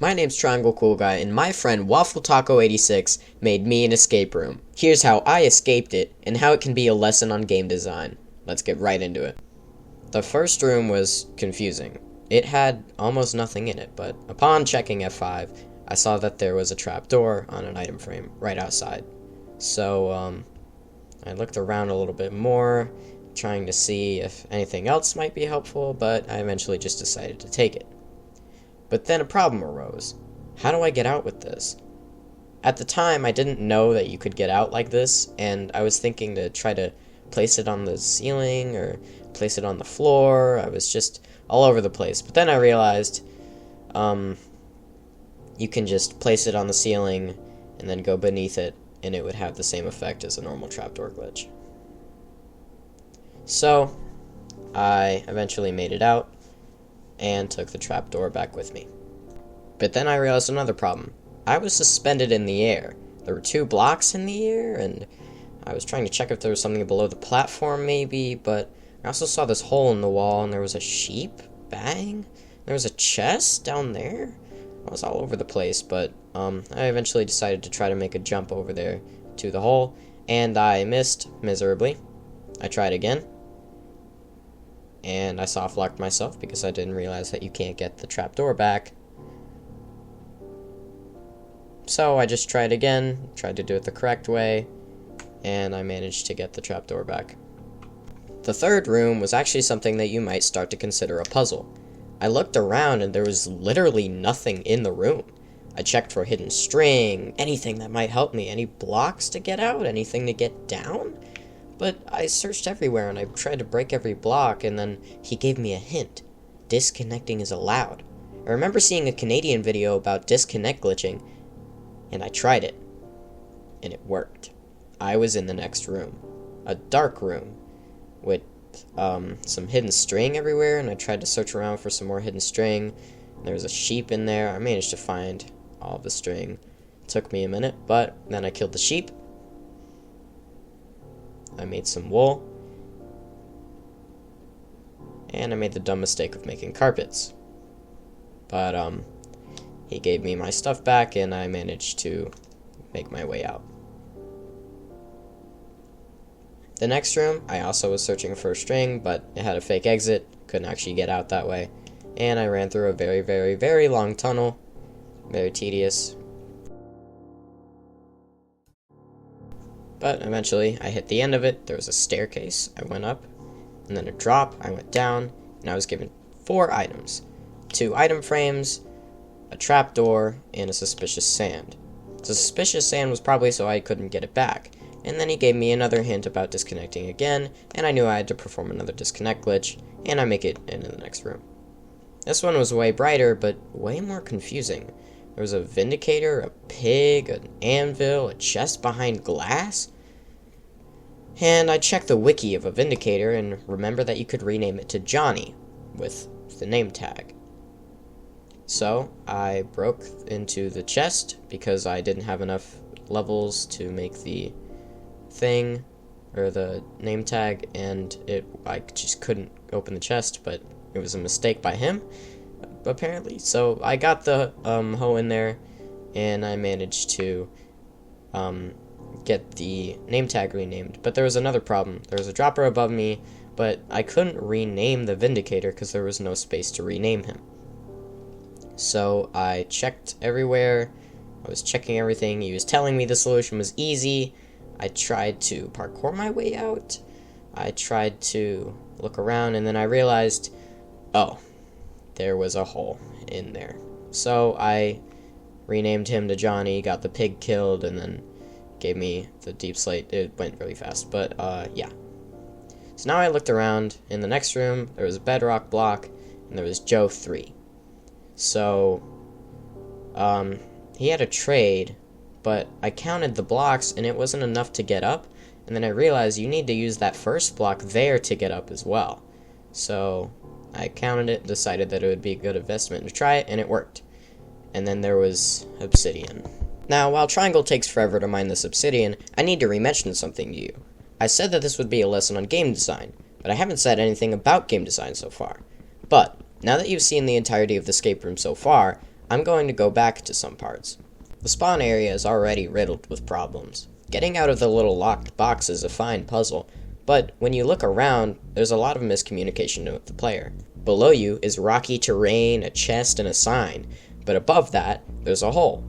My name's Triangle Cool Guy, and my friend Waffle Taco 86 made me an escape room. Here's how I escaped it, and how it can be a lesson on game design. Let's get right into it. The first room was confusing. It had almost nothing in it, but upon checking F5, I saw that there was a trapdoor on an item frame right outside. So, I looked around a little bit more, trying to see if anything else might be helpful, but I eventually just decided to take it. But then a problem arose. How do I get out with this? At the time, I didn't know that you could get out like this, and I was thinking to try to place it on the ceiling or place it on the floor. I was just all over the place. But then I realized you can just place it on the ceiling and then go beneath it, and it would have the same effect as a normal trapdoor glitch. So, I eventually made it out and took the trapdoor back with me. But then I realized another problem. I was suspended in the air. There were 2 blocks in the air, and I was trying to check if there was something below the platform maybe, but I also saw this hole in the wall, and there was a sheep. Bang. There was a chest down there. I was all over the place, but I eventually decided to try to make a jump over there to the hole, and I missed miserably. I tried again, and I soft-locked myself because I didn't realize that you can't get the trapdoor back. So I just tried again, tried to do it the correct way, and I managed to get the trapdoor back. The third room was actually something that you might start to consider a puzzle. I looked around and there was literally nothing in the room. I checked for hidden string, anything that might help me, any blocks to get out, anything to get down. But I searched everywhere and I tried to break every block, and then he gave me a hint. Disconnecting is allowed. I remember seeing a Canadian video about disconnect glitching, and I tried it, and it worked. I was in the next room. A dark room with some hidden string everywhere, and I tried to search around for some more hidden string. There was a sheep in there. I managed to find all the string. It took me a minute, but then I killed the sheep. I made some wool, and I made the dumb mistake of making carpets. But he gave me my stuff back, and I managed to make my way out. The next room, I also was searching for a string, but it had a fake exit, couldn't actually get out that way, and I ran through a very, very, very long tunnel, very tedious. But eventually, I hit the end of it. There was a staircase. I went up, and then a drop. I went down, and I was given 4 items. 2 item frames, a trapdoor, and a suspicious sand. The suspicious sand was probably so I couldn't get it back. And then he gave me another hint about disconnecting again, and I knew I had to perform another disconnect glitch, and I make it into the next room. This one was way brighter, but way more confusing. There was a vindicator, a pig, an anvil, a chest behind glass. And I checked the wiki of a vindicator and remember that you could rename it to Johnny with the name tag. So I broke into the chest because I didn't have enough levels to make the thing or the name tag, and I just couldn't open the chest, but it was a mistake by him apparently. So I got the hoe in there, and I managed to get the name tag renamed. But there was another problem. There was a dropper above me, but I couldn't rename the Vindicator because there was no space to rename him. So I checked everywhere. I was checking everything. He was telling me the solution was easy. I tried to parkour my way out. I tried to look around, and then I realized, oh, there was a hole in there. So I renamed him to Johnny, got the pig killed, and then gave me the deep slate. It went really fast, but yeah. So now I looked around. In the next room, there was a bedrock block, and there was Joe 3. So he had a trade, but I counted the blocks, and it wasn't enough to get up, and then I realized you need to use that first block there to get up as well. So I counted it and decided that it would be a good investment to try it, and it worked. And then there was obsidian. Now, while Triangle takes forever to mine this obsidian, I need to re-mention something to you. I said that this would be a lesson on game design, but I haven't said anything about game design so far. But, now that you've seen the entirety of the escape room so far, I'm going to go back to some parts. The spawn area is already riddled with problems. Getting out of the little locked box is a fine puzzle, but when you look around, there's a lot of miscommunication with the player. Below you is rocky terrain, a chest, and a sign, but above that, there's a hole.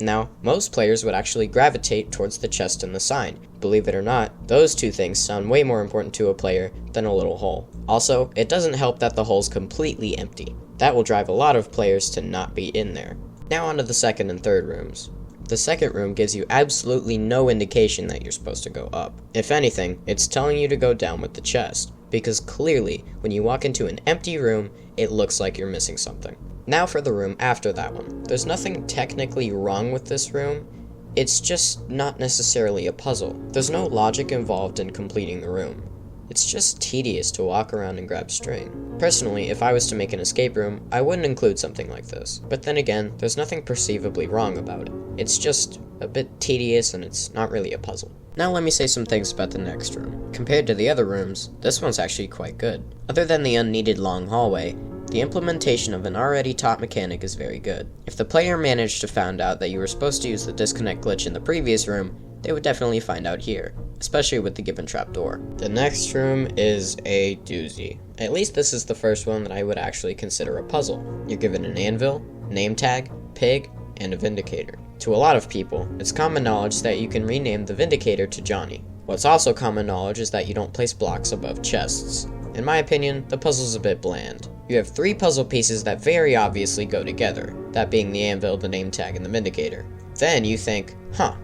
Now, most players would actually gravitate towards the chest and the sign. Believe it or not, those two things sound way more important to a player than a little hole. Also, it doesn't help that the hole's completely empty. That will drive a lot of players to not be in there. Now onto the second and third rooms. The second room gives you absolutely no indication that you're supposed to go up. If anything, it's telling you to go down with the chest, because clearly, when you walk into an empty room, it looks like you're missing something. Now for the room after that one. There's nothing technically wrong with this room, it's just not necessarily a puzzle. There's no logic involved in completing the room. It's just tedious to walk around and grab string. Personally, if I was to make an escape room, I wouldn't include something like this. But then again, there's nothing perceivably wrong about it. It's just a bit tedious and it's not really a puzzle. Now let me say some things about the next room. Compared to the other rooms, this one's actually quite good. Other than the unneeded long hallway, the implementation of an already taught mechanic is very good. If the player managed to find out that you were supposed to use the disconnect glitch in the previous room, they would definitely find out here, especially with the given trapdoor. The next room is a doozy. At least this is the first one that I would actually consider a puzzle. You're given an anvil, name tag, pig, and a vindicator. To a lot of people, it's common knowledge that you can rename the vindicator to Johnny. What's also common knowledge is that you don't place blocks above chests. In my opinion, the puzzle's a bit bland. You have 3 puzzle pieces that very obviously go together, that being the anvil, the name tag, and the vindicator. Then you think, how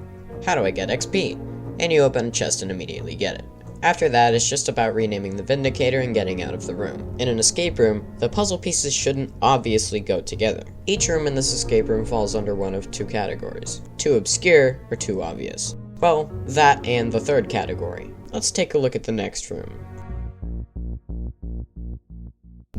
do I get XP? And you open a chest and immediately get it. After that, it's just about renaming the vindicator and getting out of the room. In an escape room, the puzzle pieces shouldn't obviously go together. Each room in this escape room falls under one of 2 categories. Too obscure or too obvious. Well, that and the third category. Let's take a look at the next room.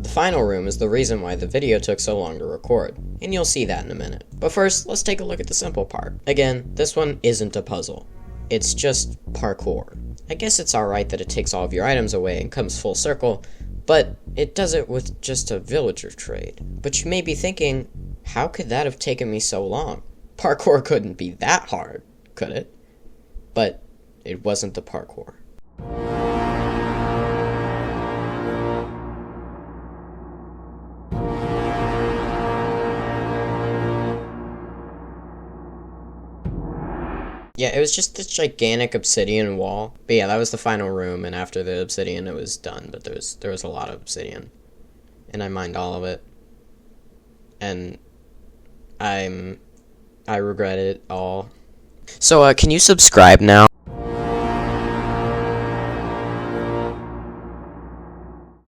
The final room is the reason why the video took so long to record, and you'll see that in a minute. But first, let's take a look at the simple part. Again, this one isn't a puzzle. It's just parkour. I guess it's alright that it takes all of your items away and comes full circle, but it does it with just a villager trade. But you may be thinking, how could that have taken me so long? Parkour couldn't be that hard, could it? But it wasn't the parkour. Yeah, it was just this gigantic obsidian wall. But yeah, that was the final room, and after the obsidian, it was done. But there was a lot of obsidian, and I mined all of it, and I regret it all. So, can you subscribe now?